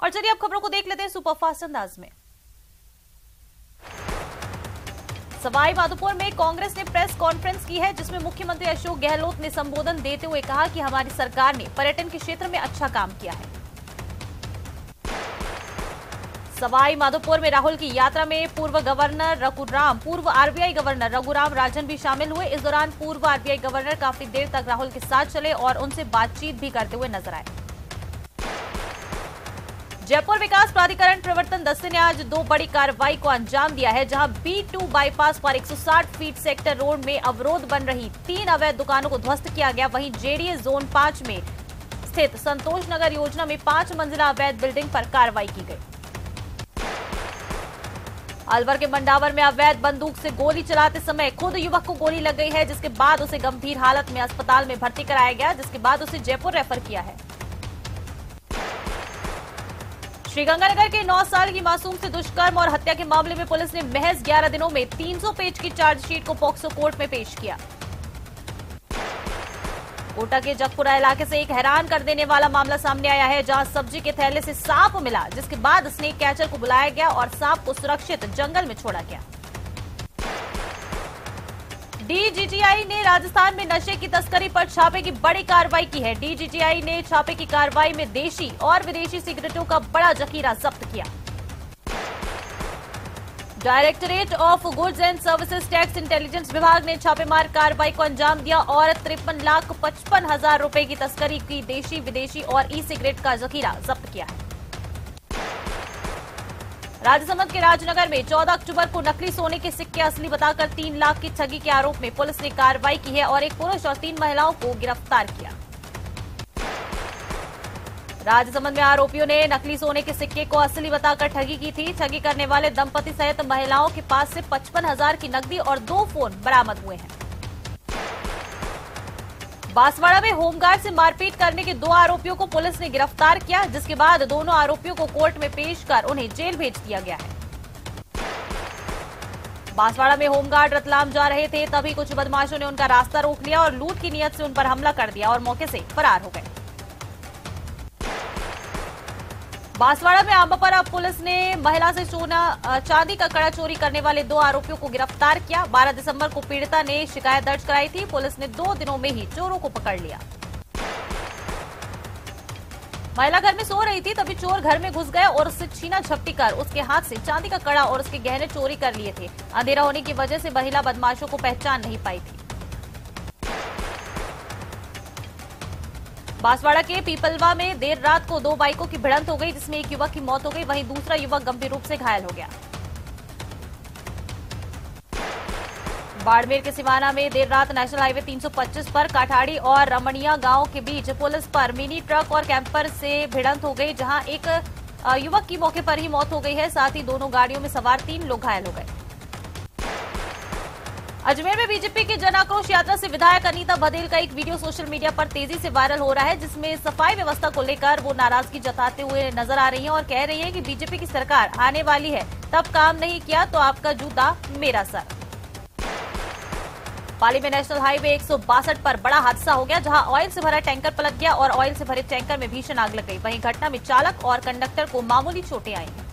और चलिए अब खबरों को देख लेते हैं सुपरफास्ट अंदाज में। सवाई माधोपुर में कांग्रेस ने प्रेस कॉन्फ्रेंस की है, जिसमें मुख्यमंत्री अशोक गहलोत ने संबोधन देते हुए कहा कि हमारी सरकार ने पर्यटन के क्षेत्र में अच्छा काम किया है। सवाई माधोपुर में राहुल की यात्रा में पूर्व आरबीआई गवर्नर रघुराम राजन भी शामिल हुए। इस दौरान पूर्व आरबीआई गवर्नर काफी देर तक राहुल के साथ चले और उनसे बातचीत भी करते हुए नजर आए। जयपुर विकास प्राधिकरण प्रवर्तन दस्ते ने आज 2 बड़ी कार्रवाई को अंजाम दिया है, जहां B2 बाईपास पर 160 फीट सेक्टर रोड में अवरोध बन रही 3 अवैध दुकानों को ध्वस्त किया गया। वहीं जेडीए जोन 5 में स्थित संतोष नगर योजना में 5 मंजिला अवैध बिल्डिंग पर कार्रवाई की गई। अलवर के मंडावर में अवैध बंदूक से गोली चलाते समय खुद युवक को गोली लग गई है, जिसके बाद उसे गंभीर हालत में अस्पताल में भर्ती कराया गया, जिसके बाद उसे जयपुर रेफर किया है। श्रीगंगानगर के 9 साल की मासूम से दुष्कर्म और हत्या के मामले में पुलिस ने महज 11 दिनों में 300 पेज की चार्जशीट को पॉक्सो कोर्ट में पेश किया। कोटा के जगपुरा इलाके से एक हैरान कर देने वाला मामला सामने आया है, जहां सब्जी के थैले से सांप मिला, जिसके बाद स्नेक कैचर को बुलाया गया और सांप को सुरक्षित जंगल में छोड़ा गया। डीजीजीआई ने राजस्थान में नशे की तस्करी पर छापे की बड़ी कार्रवाई की है। डीजीजीआई ने छापे की कार्रवाई में देशी और विदेशी सिगरेटों का बड़ा जखीरा जब्त किया। Directorate of goods and services tax intelligence विभाग ने छापेमार कार्रवाई को अंजाम दिया और 53,55,000 रुपए की तस्करी की देशी, विदेशी और ई सिगरेट का जखीरा जब्त किया है। राजसमंद के राजनगर में 14 अक्टूबर को नकली सोने के सिक्के असली बताकर 3 लाख की ठगी के आरोप में पुलिस ने कार्रवाई की है और एक पुरुष और 3 महिलाओं को गिरफ्तार किया। राजसमंद में आरोपियों ने नकली सोने के सिक्के को असली बताकर ठगी की थी। ठगी करने वाले दंपति सहित महिलाओं के पास से 55,000 की नकदी और 2 फोन बरामद हुए हैं। बांसवाड़ा में होमगार्ड से मारपीट करने के 2 आरोपियों को पुलिस ने गिरफ्तार किया, जिसके बाद दोनों आरोपियों को कोर्ट में पेश कर उन्हें जेल भेज दिया गया है। बांसवाड़ा में होमगार्ड रतलाम जा रहे थे, तभी कुछ बदमाशों ने उनका रास्ता रोक लिया और लूट की नीयत से उन पर हमला कर दिया और मौके से फरार हो गए। बांसवाड़ा में आंबापारा पुलिस ने महिला से चांदी का कड़ा चोरी करने वाले 2 आरोपियों को गिरफ्तार किया। 12 दिसंबर को पीड़िता ने शिकायत दर्ज कराई थी। पुलिस ने 2 दिनों में ही चोरों को पकड़ लिया। महिला घर में सो रही थी, तभी चोर घर में घुस गए और उससे छीना झपटी कर उसके हाथ से चांदी का कड़ा और उसके गहने चोरी कर लिए थे। अंधेरा होने की वजह से महिला बदमाशों को पहचान नहीं पाई थी। बांसवाड़ा के पीपलवा में देर रात को 2 बाइकों की भिड़ंत हो गई, जिसमें एक युवक की मौत हो गई, वहीं दूसरा युवक गंभीर रूप से घायल हो गया। बाड़मेर के सिवाना में देर रात नेशनल हाईवे 325 पर काठाड़ी और रमणिया गांव के बीच पुलिस पर मिनी ट्रक और कैंपर से भिड़ंत हो गई, जहां एक युवक की मौके पर ही मौत हो गई है, साथ ही दोनों गाड़ियों में सवार 3 लोग घायल हो गए। अजमेर में बीजेपी की जन आक्रोश यात्रा से विधायक अनीता बघेल का एक वीडियो सोशल मीडिया पर तेजी से वायरल हो रहा है, जिसमें सफाई व्यवस्था को लेकर वो नाराजगी जताते हुए नजर आ रही हैं और कह रही है कि बीजेपी की सरकार आने वाली है, तब काम नहीं किया तो आपका जूता मेरा सर। पाली में नेशनल हाईवे 162 पर बड़ा हादसा हो गया, जहां ऑयल से भरा टैंकर पलट गया और ऑयल से भरे टैंकर में भीषण आग लग गई। वहीं घटना में चालक और कंडक्टर को मामूली चोटें आई हैं।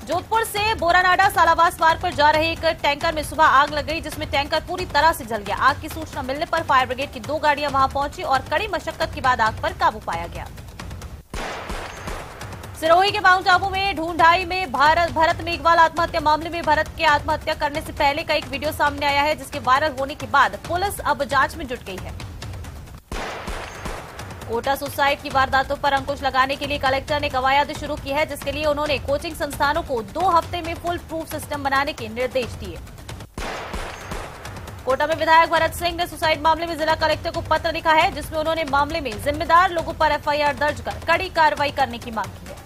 जोधपुर से बोरानाडा सालावास मार्ग पर जा रहे एक टैंकर में सुबह आग लग गई, जिसमें टैंकर पूरी तरह से जल गया। आग की सूचना मिलने पर फायर ब्रिगेड की 2 गाड़ियां वहां पहुंची और कड़ी मशक्कत के बाद आग पर काबू पाया गया। सिरोही के माउंट आबू में ढूंढाई में भरत मेघवाल आत्महत्या मामले में भरत के आत्महत्या करने से पहले का एक वीडियो सामने आया है, जिसके वायरल होने के बाद पुलिस अब जांच में जुट गई है। कोटा सुसाइड की वारदातों पर अंकुश लगाने के लिए कलेक्टर ने कवायद शुरू की है, जिसके लिए उन्होंने कोचिंग संस्थानों को 2 हफ्ते में फुल प्रूफ सिस्टम बनाने के निर्देश दिए। कोटा में विधायक भरत सिंह ने सुसाइड मामले में जिला कलेक्टर को पत्र लिखा है, जिसमें उन्होंने मामले में जिम्मेदार लोगों पर एफआईआर दर्ज कर कड़ी कार्रवाई करने की मांग की है।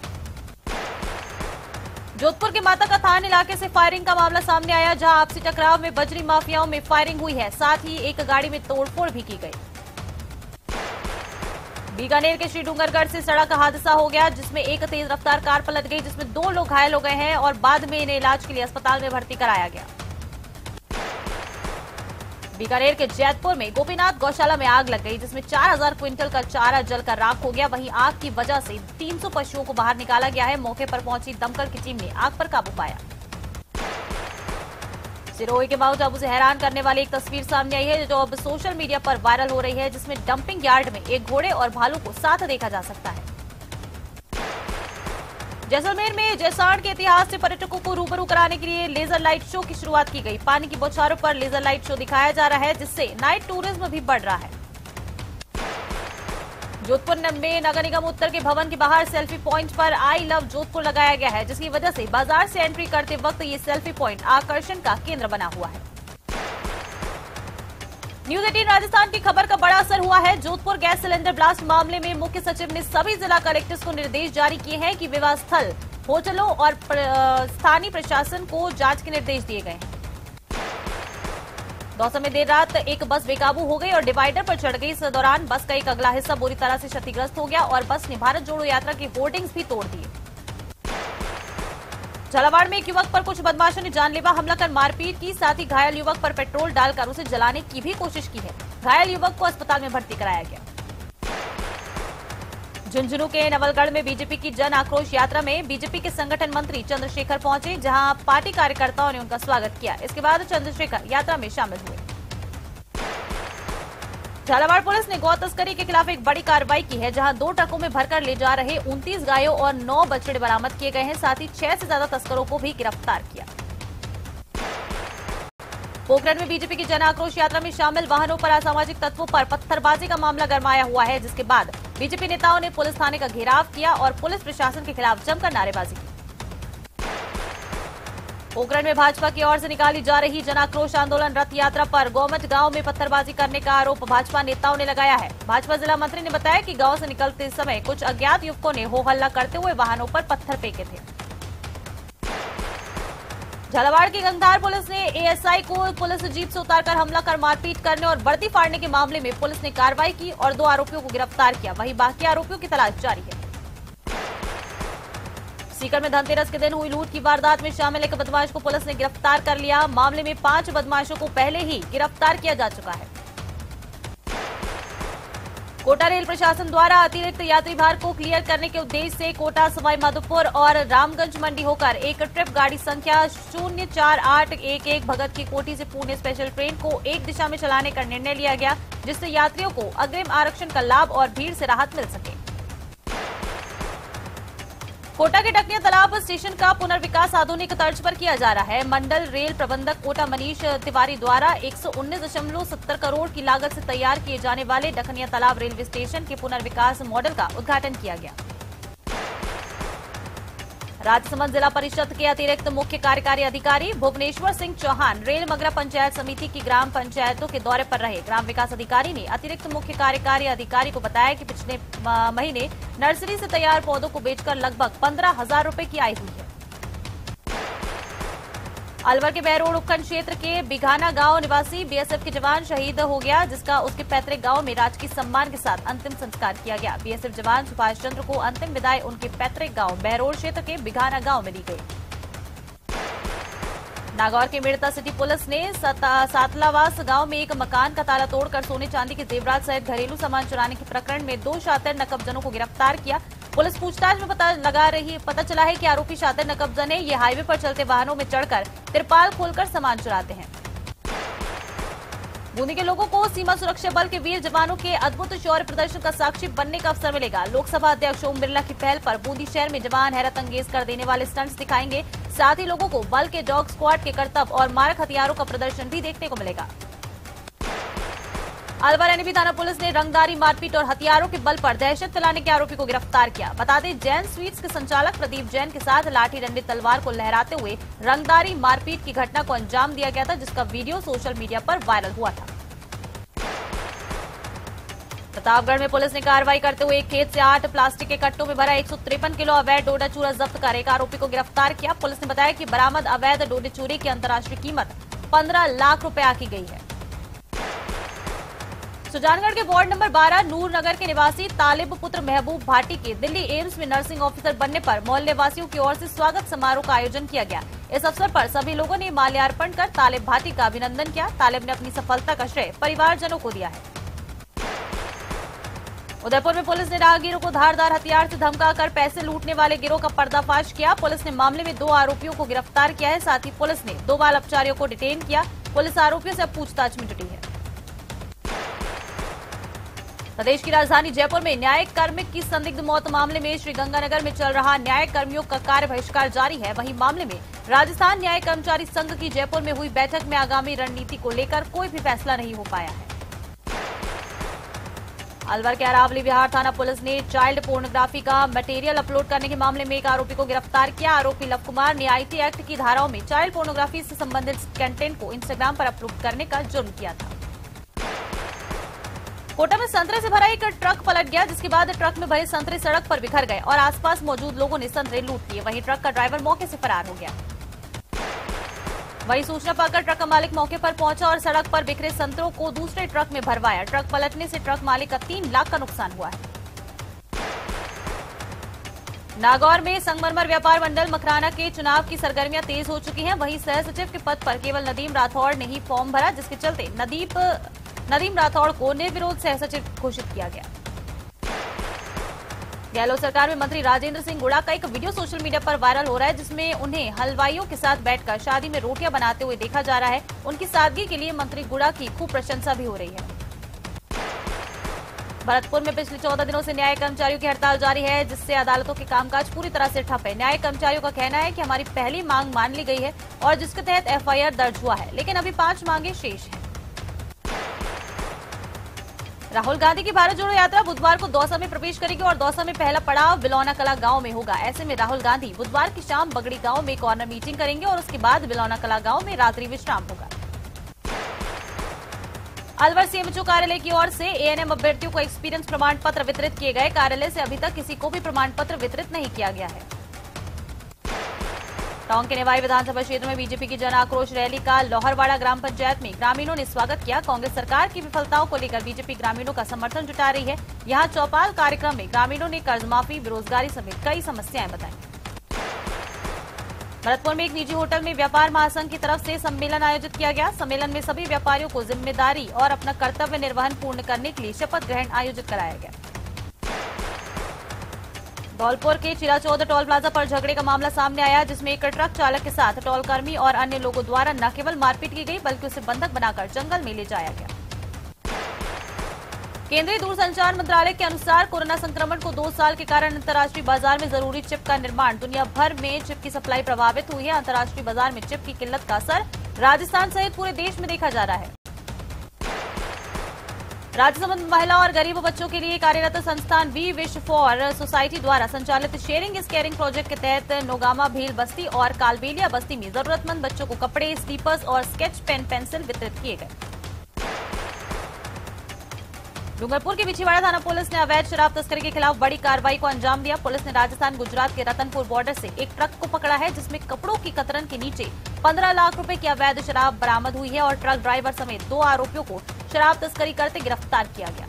जोधपुर के माता का थान इलाके से फायरिंग का मामला सामने आया, जहां आपसी टकराव में बजरी माफियाओं में फायरिंग हुई है, साथ ही एक गाड़ी में तोड़फोड़ भी की गई। बीकानेर के श्रीडूंगरगढ़ से सड़क हादसा हो गया, जिसमें एक तेज रफ्तार कार पलट गई, जिसमें 2 लोग घायल हो गए हैं और बाद में इन्हें इलाज के लिए अस्पताल में भर्ती कराया गया। बीकानेर के जैतपुर में गोपीनाथ गौशाला में आग लग गई, जिसमें 4000 क्विंटल का चारा जलकर राख हो गया। वहीं आग की वजह से 300 पशुओं को बाहर निकाला गया है। मौके पर पहुंची दमकल की टीम ने आग पर काबू पाया। सिरोही के माउंट आबू से हैरान करने वाली एक तस्वीर सामने आई है, जो अब सोशल मीडिया पर वायरल हो रही है, जिसमें डंपिंग यार्ड में एक घोड़े और भालू को साथ देखा जा सकता है। जैसलमेर में जैसाण के इतिहास से पर्यटकों को रूबरू कराने के लिए लेजर लाइट शो की शुरुआत की गई। पानी की बौछारों पर लेजर लाइट शो दिखाया जा रहा है, जिससे नाइट टूरिज्म भी बढ़ रहा है। जोधपुर में नगर निगम उत्तर के भवन के बाहर सेल्फी पॉइंट पर आई लव जोधपुर लगाया गया है, जिसकी वजह से बाजार से एंट्री करते वक्त ये सेल्फी पॉइंट आकर्षण का केंद्र बना हुआ है। न्यूज 18 राजस्थान की खबर का बड़ा असर हुआ है। जोधपुर गैस सिलेंडर ब्लास्ट मामले में मुख्य सचिव ने सभी जिला कलेक्टर्स को निर्देश जारी किए हैं कि विवाह स्थल, होटलों और स्थानीय प्रशासन को जांच के निर्देश दिए गए हैं। दौसा में देर रात एक बस बेकाबू हो गई और डिवाइडर पर चढ़ गई। इस दौरान बस का एक अगला हिस्सा बुरी तरह से क्षतिग्रस्त हो गया और बस ने भारत जोड़ो यात्रा की होर्डिंग्स भी तोड़ दिए। झालावाड़ में एक युवक पर कुछ बदमाशों ने जानलेवा हमला कर मारपीट की, साथ ही घायल युवक पर पेट्रोल डालकर उसे जलाने की भी कोशिश की है। घायल युवक को अस्पताल में भर्ती कराया गया। झुंझुनू के नवलगढ़ में बीजेपी की जन आक्रोश यात्रा में बीजेपी के संगठन मंत्री चंद्रशेखर पहुंचे, जहां पार्टी कार्यकर्ताओं ने उनका स्वागत किया। इसके बाद चंद्रशेखर यात्रा में शामिल हुए। झालावाड़ पुलिस ने गौ तस्करी के खिलाफ एक बड़ी कार्रवाई की है, जहां 2 ट्रकों में भरकर ले जा रहे 29 गायों और 9 बछड़े बरामद किए गए हैं। साथ ही 6 से ज्यादा तस्करों को भी गिरफ्तार किया। पोखरण में बीजेपी की जन आक्रोश यात्रा में शामिल वाहनों पर असामाजिक तत्वों पर पत्थरबाजी का मामला गरमाया हुआ है, जिसके बाद बीजेपी नेताओं ने पुलिस थाने का घेराव किया और पुलिस प्रशासन के खिलाफ जमकर नारेबाजी की। पोखरण में भाजपा की ओर से निकाली जा रही जन आक्रोश आंदोलन रथ यात्रा पर गौमत गांव में पत्थरबाजी करने का आरोप भाजपा नेताओं ने लगाया है। भाजपा जिला मंत्री ने बताया कि गांव से निकलते समय कुछ अज्ञात युवकों ने हो हल्ला करते हुए वाहनों पर पत्थर फेंके थे। झालावाड़ की गंगधार पुलिस ने एएसआई को पुलिस जीप से उतारकर हमला कर मारपीट करने और वर्दी फाड़ने के मामले में पुलिस ने कार्रवाई की और 2 आरोपियों को गिरफ्तार किया। वहीं बाकी आरोपियों की तलाश जारी है। सीकर में धनतेरस के दिन हुई लूट की वारदात में शामिल एक बदमाश को पुलिस ने गिरफ्तार कर लिया। मामले में 5 बदमाशों को पहले ही गिरफ्तार किया जा चुका है। कोटा रेल प्रशासन द्वारा अतिरिक्त यात्री भार को क्लियर करने के उद्देश्य से कोटा, सवाई माधोपुर और रामगंज मंडी होकर एक ट्रिप गाड़ी संख्या 04811 भगत की कोठी से पुणे स्पेशल ट्रेन को एक दिशा में चलाने का निर्णय लिया गया, जिससे यात्रियों को अग्रिम आरक्षण का लाभ और भीड़ से राहत मिल सके। कोटा के टकनिया तालाब स्टेशन का पुनर्विकास आधुनिक तर्ज पर किया जा रहा है। मंडल रेल प्रबंधक कोटा मनीष तिवारी द्वारा 119.70 करोड़ की लागत से तैयार किए जाने वाले टकनिया तालाब रेलवे स्टेशन के पुनर्विकास मॉडल का उद्घाटन किया गया। राजसमंद जिला परिषद के अतिरिक्त मुख्य कार्यकारी अधिकारी भुवनेश्वर सिंह चौहान रेल मगरा पंचायत समिति की ग्राम पंचायतों के दौरे पर रहे। ग्राम विकास अधिकारी ने अतिरिक्त मुख्य कार्यकारी अधिकारी को बताया कि पिछले महीने नर्सरी से तैयार पौधों को बेचकर लगभग 15,000 रुपए की आय हुई है। अलवर के बहरोड उपखंड क्षेत्र के बिघाना गांव निवासी बीएसएफ के जवान शहीद हो गया, जिसका उसके पैतृक गांव में राजकीय सम्मान के साथ अंतिम संस्कार किया गया। बीएसएफ जवान सुभाष चंद्र को अंतिम विदाई उनके पैतृक गांव बहरोड क्षेत्र के बिघाना गांव में दी गई। नागौर के मेड़ता सिटी पुलिस ने सातलावास गांव में एक मकान का ताला तोड़कर सोने चांदी के जेवरात सहित घरेलू सामान चुराने के प्रकरण में 2 शातिर नकबजनों को गिरफ्तार किया। पुलिस पूछताछ में पता चला है कि आरोपी शातिर नकबजन है ये हाईवे पर चलते वाहनों में चढ़कर तिरपाल खोलकर सामान चुराते हैं। बूंदी के लोगों को सीमा सुरक्षा बल के वीर जवानों के अद्भुत शौर्य प्रदर्शन का साक्षी बनने का अवसर मिलेगा। लोकसभा अध्यक्ष ओम बिरला की पहल पर बूंदी शहर में जवान हैरत अंगेज कर देने वाले स्टंट्स दिखाएंगे। साथ ही लोगों को बल के डॉग स्क्वाड के करतब और मारक हथियारों का प्रदर्शन भी देखने को मिलेगा। अलवर एनबी थाना पुलिस ने रंगदारी, मारपीट और हथियारों के बल पर दहशत फैलाने के आरोपी को गिरफ्तार किया। बता दें, जैन स्वीट्स के संचालक प्रदीप जैन के साथ लाठी डंडे तलवार को लहराते हुए रंगदारी मारपीट की घटना को अंजाम दिया गया था, जिसका वीडियो सोशल मीडिया पर वायरल हुआ था। प्रतापगढ़ में पुलिस ने कार्रवाई करते हुए एक खेत से 8 प्लास्टिक के कट्टों में भरा 153 किलो अवैध डोडा चूरा जब्त कर एक आरोपी को गिरफ्तार किया। पुलिस ने बताया कि बरामद अवैध डोडे चूरे की अंतर्राष्ट्रीय कीमत 15 लाख रुपए आकी गई है। सुजानगढ़ के वार्ड नंबर 12 नूर नगर के निवासी तालिब पुत्र महबूब भाटी के दिल्ली एम्स में नर्सिंग ऑफिसर बनने पर मोहल्ले वासियों की ओर से स्वागत समारोह का आयोजन किया गया। इस अवसर पर सभी लोगों ने माल्यार्पण कर तालिब भाटी का अभिनंदन किया। तालिब ने अपनी सफलता का श्रेय परिवारजनों को दिया है। उदयपुर में पुलिस ने राहगीरों को धारदार हथियार से धमकाकर पैसे लूटने वाले गिरोह का पर्दाफाश किया। पुलिस ने मामले में 2 आरोपियों को गिरफ्तार किया है। साथ ही पुलिस ने 2 बाल अपचारियों को डिटेन किया। पुलिस आरोपियों से अब पूछताछ में जुटी है। प्रदेश की राजधानी जयपुर में न्यायिक कार्मिक की संदिग्ध मौत मामले में श्रीगंगानगर में चल रहा न्यायिक कर्मियों का कार्य बहिष्कार जारी है। वहीं मामले में राजस्थान न्यायिक कर्मचारी संघ की जयपुर में हुई बैठक में आगामी रणनीति को लेकर कोई भी फैसला नहीं हो पाया है। अलवर के अरावली विहार थाना पुलिस ने चाइल्ड पोर्नोग्राफी का मटेरियल अपलोड करने के मामले में एक आरोपी को गिरफ्तार किया। आरोपी लव कुमार ने आईटी एक्ट की धाराओं में चाइल्ड पोर्नोग्राफी से संबंधित कंटेंट को इंस्टाग्राम पर अपलोड करने का जुर्म किया था। कोटा में संतरे से भरा एक ट्रक पलट गया, जिसके बाद ट्रक में भरे संतरे सड़क पर बिखर गए और आसपास मौजूद लोगों ने संतरे लूट लिए। वहीं ट्रक का ड्राइवर मौके से फरार हो गया। वहीं सूचना पाकर ट्रक का मालिक मौके पर पहुंचा और सड़क पर बिखरे संतरों को दूसरे ट्रक में भरवाया। ट्रक पलटने से ट्रक मालिक का 3 लाख का नुकसान हुआ है। नागौर में संगमरमर व्यापार मंडल मकराना के चुनाव की सरगर्मियां तेज हो चुकी हैं। वहीं सह सचिव के पद पर केवल नदीम राठौड़ ने ही फॉर्म भरा, जिसके चलते नदीम राठौड़ को निर्विरोध सह सचिव घोषित किया गया। गहलोत सरकार में मंत्री राजेंद्र सिंह गुड़ा का एक वीडियो सोशल मीडिया पर वायरल हो रहा है, जिसमें उन्हें हलवाइयों के साथ बैठकर शादी में रोटियां बनाते हुए देखा जा रहा है। उनकी सादगी के लिए मंत्री गुड़ा की खूब प्रशंसा भी हो रही है। भरतपुर में पिछले 14 दिनों से न्यायिक कर्मचारियों की हड़ताल जारी है, जिससे अदालतों के कामकाज पूरी तरह से ठप है। न्यायिक कर्मचारियों का कहना है कि हमारी पहली मांग मान ली गई है और जिसके तहत एफआईआर दर्ज हुआ है, लेकिन अभी 5 मांगे शेष हैं। राहुल गांधी की भारत जोड़ो यात्रा बुधवार को दौसा में प्रवेश करेगी और दौसा में पहला पड़ाव बिलौना कला गांव में होगा। ऐसे में राहुल गांधी बुधवार की शाम बगड़ी गांव में कॉर्नर मीटिंग करेंगे और उसके बाद बिलौना कला गांव में रात्रि विश्राम होगा। अलवर सीएमएचओ कार्यालय की ओर से एएनएम अभ्यर्थियों को एक्सपीरियंस प्रमाण पत्र वितरित किए गए। कार्यालय से अभी तक किसी को भी प्रमाण पत्र वितरित नहीं किया गया है। टोंक के निवाई विधानसभा क्षेत्र में बीजेपी की जन आक्रोश रैली का लोहरवाड़ा ग्राम पंचायत में ग्रामीणों ने स्वागत किया। कांग्रेस सरकार की विफलताओं को लेकर बीजेपी ग्रामीणों का समर्थन जुटा रही है। यहां चौपाल कार्यक्रम में ग्रामीणों ने कर्ज माफी, बेरोजगारी समेत कई समस्याएं बताई। भरतपुर में एक निजी होटल में व्यापार महासंघ की तरफ से सम्मेलन आयोजित किया गया। सम्मेलन में सभी व्यापारियों को जिम्मेदारी और अपना कर्तव्य निर्वहन पूर्ण करने के लिए शपथ ग्रहण आयोजित कराया गया। धौलपुर के चिराचौद टोल प्लाजा पर झगड़े का मामला सामने आया, जिसमें एक ट्रक चालक के साथ टोल कर्मी और अन्य लोगों द्वारा न केवल मारपीट की गई, बल्कि उसे बंधक बनाकर जंगल में ले जाया गया। केंद्रीय दूरसंचार मंत्रालय के अनुसार कोरोना संक्रमण को 2 साल के कारण अंतर्राष्ट्रीय बाजार में जरूरी चिप का निर्माण, दुनिया भर में चिप की सप्लाई प्रभावित हुई है। अंतर्राष्ट्रीय बाजार में चिप की किल्लत का असर राजस्थान सहित पूरे देश में देखा जा रहा है। राजसमंद महिला और गरीब बच्चों के लिए कार्यरत संस्थान वी विश फॉर सोसाइटी द्वारा संचालित शेयरिंग इज केयरिंग प्रोजेक्ट के तहत नोगामा भील बस्ती और कालबेलिया बस्ती में जरूरतमंद बच्चों को कपड़े, स्लीपर्स और स्केच पेन पेंसिल वितरित किए गए। डूंगरपुर के बिछीवाड़ा थाना पुलिस ने अवैध शराब तस्करी के खिलाफ बड़ी कार्रवाई को अंजाम दिया। पुलिस ने राजस्थान गुजरात के रतनपुर बॉर्डर से एक ट्रक को पकड़ा है, जिसमें कपड़ों की कतरन के नीचे 15 लाख रुपए की अवैध शराब बरामद हुई है और ट्रक ड्राइवर समेत 2 आरोपियों को शराब तस्करी करते गिरफ्तार किया गया।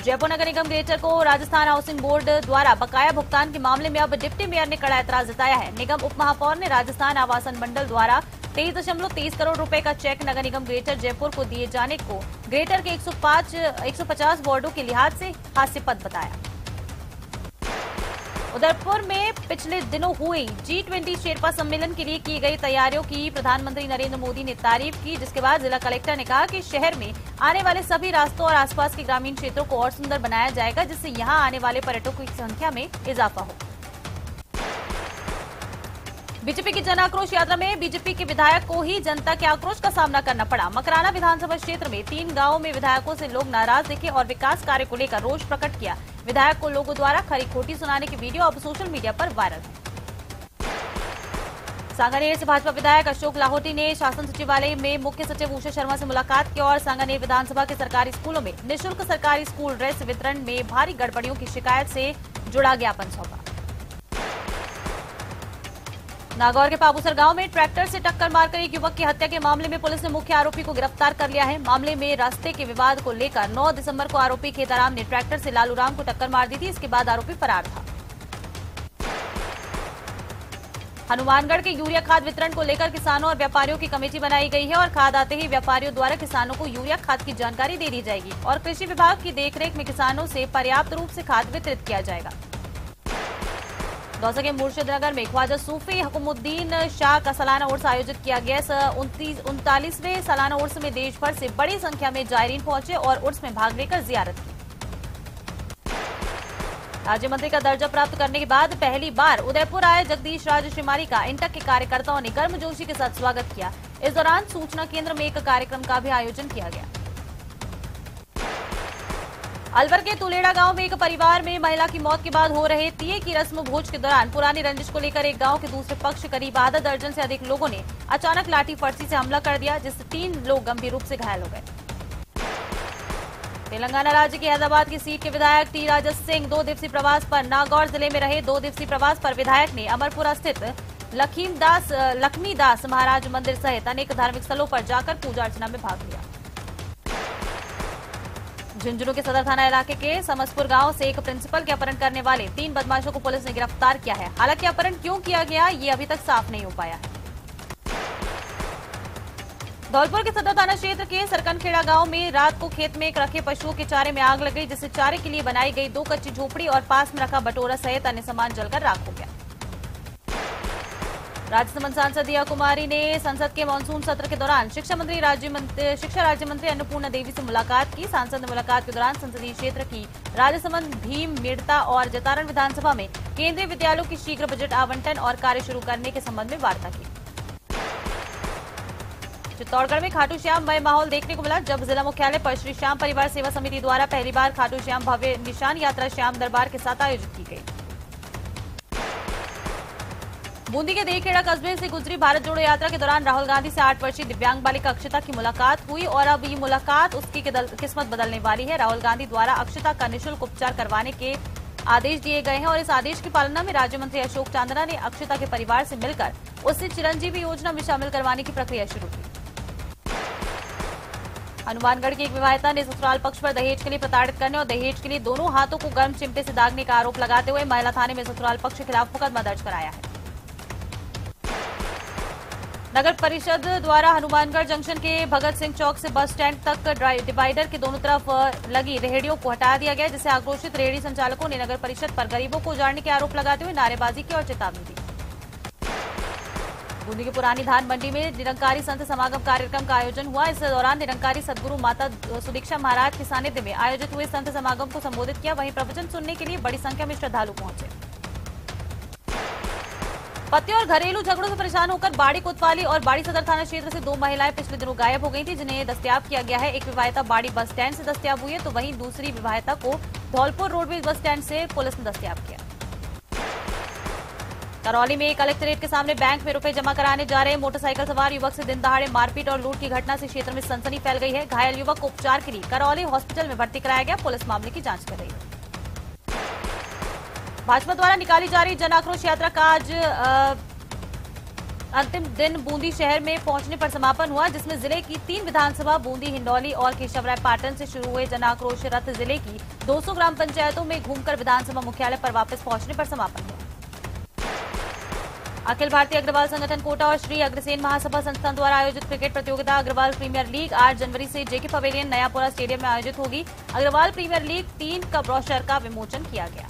जयपुर नगर निगम ग्रेटर को राजस्थान हाउसिंग बोर्ड द्वारा बकाया भुगतान के मामले में अब डिप्टी मेयर ने कड़ा ऐतराज जताया है। निगम उप महापौर ने राजस्थान आवासन मंडल द्वारा 23.23 करोड़ रुपए का चेक नगर निगम ग्रेटर जयपुर को दिए जाने को ग्रेटर के 150 वार्डों के लिहाज से हास्यास्पद बताया। उदयपुर में पिछले दिनों हुई G20 शेरपा सम्मेलन के लिए की गई तैयारियों की प्रधानमंत्री नरेंद्र मोदी ने तारीफ की, जिसके बाद जिला कलेक्टर ने कहा कि शहर में आने वाले सभी रास्तों और आसपास के ग्रामीण क्षेत्रों को और सुंदर बनाया जाएगा, जिससे यहां आने वाले पर्यटकों की संख्या में इजाफा हो। बीजेपी की जन आक्रोश यात्रा में बीजेपी के विधायक को ही जनता के आक्रोश का सामना करना पड़ा। मकराना विधानसभा क्षेत्र में 3 गांवों में विधायकों से लोग नाराज दिखे और विकास कार्य को लेकर रोष प्रकट किया। विधायक को लोगों द्वारा खरी खोटी सुनाने की वीडियो अब सोशल मीडिया पर वायरल है। सांगानेर से भाजपा विधायक अशोक लाहौटी ने शासन सचिवालय में मुख्य सचिव उषा शर्मा से मुलाकात की और सांगानेर विधानसभा के सरकारी स्कूलों में निःशुल्क सरकारी स्कूल ड्रेस वितरण में भारी गड़बड़ियों की शिकायत से जुड़ा ज्ञापन सौंपा। नागौर के पाबूसर गांव में ट्रैक्टर से टक्कर मारकर एक युवक की हत्या के मामले में पुलिस ने मुख्य आरोपी को गिरफ्तार कर लिया है। मामले में रास्ते के विवाद को लेकर 9 दिसंबर को आरोपी खेताराम ने ट्रैक्टर से लालूराम को टक्कर मार दी थी। इसके बाद आरोपी फरार था। हनुमानगढ़ के यूरिया खाद वितरण को लेकर किसानों और व्यापारियों की कमेटी बनाई गई है और खाद आते ही व्यापारियों द्वारा किसानों को यूरिया खाद की जानकारी दे दी जाएगी और कृषि विभाग की देखरेख में किसानों से पर्याप्त रूप से खाद वितरित किया जाएगा। दौसा के मुर्शिदनगर में ख्वाजा सूफी हुकुमुद्दीन शाह का सालाना उर्स आयोजित किया गया। 39वें सालाना उर्स में देश भर से बड़ी संख्या में जायरीन पहुंचे और उर्स में भाग लेकर जियारत की। राज्य मंत्री का दर्जा प्राप्त करने के बाद पहली बार उदयपुर आए जगदीश राज श्रीमाली का इंटक के कार्यकर्ताओं ने गर्मजोशी के साथ स्वागत किया। इस दौरान सूचना केंद्र में एक कार्यक्रम का भी आयोजन किया गया। अलवर के तुलेड़ा गांव में एक परिवार में महिला की मौत के बाद हो रहे तिये की रस्म भोज के दौरान पुरानी रंजिश को लेकर एक गांव के दूसरे पक्ष करीब आधा दर्जन से अधिक लोगों ने अचानक लाठी फर्सी से हमला कर दिया, जिससे 3 लोग गंभीर रूप से घायल हो गए। तेलंगाना राज्य की हैदराबाद की सीट के विधायक टी राजस सिंह 2 दिवसीय प्रवास पर नागौर जिले में रहे। 2 दिवसीय प्रवास पर विधायक ने अमरपुरा स्थित लक्ष्मीदास महाराज मंदिर सहित अनेक धार्मिक स्थलों पर जाकर पूजा अर्चना में भाग लिया। झुंझुनू के सदर थाना इलाके के समसपुर गांव से एक प्रिंसिपल के अपहरण करने वाले 3 बदमाशों को पुलिस ने गिरफ्तार किया है। हालांकि अपहरण क्यों किया गया ये अभी तक साफ नहीं हो पाया है। धौलपुर के सदर थाना क्षेत्र के सरकनखेड़ा गांव में रात को खेत में रखे पशुओं के चारे में आग लग गई, जिससे चारे के लिए बनाई गई 2 कच्ची झोपड़ी और पास में रखा बटोरा सहित अन्य सामान जलकर राख हो गया। राजसमंद सांसद दिया कुमारी ने संसद के मानसून सत्र के दौरान शिक्षा राज्य मंत्री अन्नपूर्णा देवी से मुलाकात की। सांसद ने मुलाकात के दौरान संसदीय क्षेत्र की राजसमंद, भीम, मेड़ता और जतारण विधानसभा में केंद्रीय विद्यालयों की शीघ्र बजट आवंटन और कार्य शुरू करने के संबंध में वार्ता की। चित्तौड़गढ़ में खाटू श्याम मय माहौल देखने को मिला, जब जिला मुख्यालय पर श्री श्याम परिवार सेवा समिति द्वारा पहली बार खाटू श्याम भव्य निशान यात्रा श्याम दरबार के साथ आयोजित की गई। बूंदी के देखेड़ा कस्बे से गुजरी भारत जोड़ो यात्रा के दौरान राहुल गांधी से 8 वर्षीय दिव्यांग बालिका अक्षता की मुलाकात हुई और अब ये मुलाकात उसकी किस्मत बदलने वाली है। राहुल गांधी द्वारा अक्षता का निःशुल्क उपचार करवाने के आदेश दिए गए हैं और इस आदेश की पालना में राज्य मंत्री अशोक चांदना ने अक्षता के परिवार से मिलकर उससे चिरंजीवी योजना में शामिल करवाने की प्रक्रिया शुरू की। हनुमानगढ़ की एक विवाहिता ने ससुराल पक्ष पर दहेज के लिए प्रताड़ित करने और दहेज के लिए दोनों हाथों को गर्म चिमटे से दागने का आरोप लगाते हुए महिला थाने में ससुराल पक्ष के खिलाफ मुकदमा दर्ज कराया है। नगर परिषद द्वारा हनुमानगढ़ जंक्शन के भगत सिंह चौक से बस स्टैंड तक डिवाइडर के दोनों तरफ लगी रेहड़ियों को हटा दिया गया, जिससे आक्रोशित रेहड़ी संचालकों ने नगर परिषद पर गरीबों को उजाड़ने के आरोप लगाते हुए नारेबाजी की और चेतावनी दी। बूंदी की पुरानी धान मंडी में निरंकारी संत समागम कार्यक्रम का आयोजन हुआ। इस दौरान निरंकारी सदगुरु माता सुदीक्षा महाराज के सानिध्य में आयोजित हुए संत समागम को संबोधित किया। वहीं प्रवचन सुनने के लिए बड़ी संख्या में श्रद्धालु पहुंचे। पति और घरेलू झगड़ों से परेशान होकर बाड़ी कोतवाली और बाड़ी सदर थाना क्षेत्र से 2 महिलाएं पिछले दिनों गायब हो गई थी, जिन्हें दस्तयाब किया गया है। एक विवाहिता बाड़ी बस स्टैंड से दस्तयाब हुई है, तो वहीं दूसरी विवाहिता को धौलपुर रोडवेज बस स्टैंड से पुलिस ने दस्तयाब किया। करौली में कलेक्ट्रेट के सामने बैंक में रुपए जमा कराने जा रहे मोटरसाइकिल सवार युवक से दिन दहाड़े मारपीट और लूट की घटना से क्षेत्र में सनसनी फैल गई है। घायल युवक को उपचार के लिए करौली हॉस्पिटल में भर्ती कराया गया। पुलिस मामले की जांच कर रही है। भाजपा द्वारा निकाली जा रही जन आक्रोश यात्रा का आज अंतिम दिन बूंदी शहर में पहुंचने पर समापन हुआ, जिसमें जिले की 3 विधानसभा बूंदी, हिंडौली और केशवराय पाटन से शुरू हुए जन आक्रोश रथ जिले की 200 ग्राम पंचायतों में घूमकर विधानसभा मुख्यालय पर वापस पहुंचने पर समापन हुआ। अखिल भारतीय अग्रवाल संगठन कोटा और श्री अग्रसेन महासभा संस्थान द्वारा आयोजित क्रिकेट प्रतियोगिता अग्रवाल प्रीमियर लीग 8 जनवरी से जेके पवेलियन नयापुरा स्टेडियम में आयोजित होगी। अग्रवाल प्रीमियर लीग 3 का ब्रोशर का विमोचन किया गया।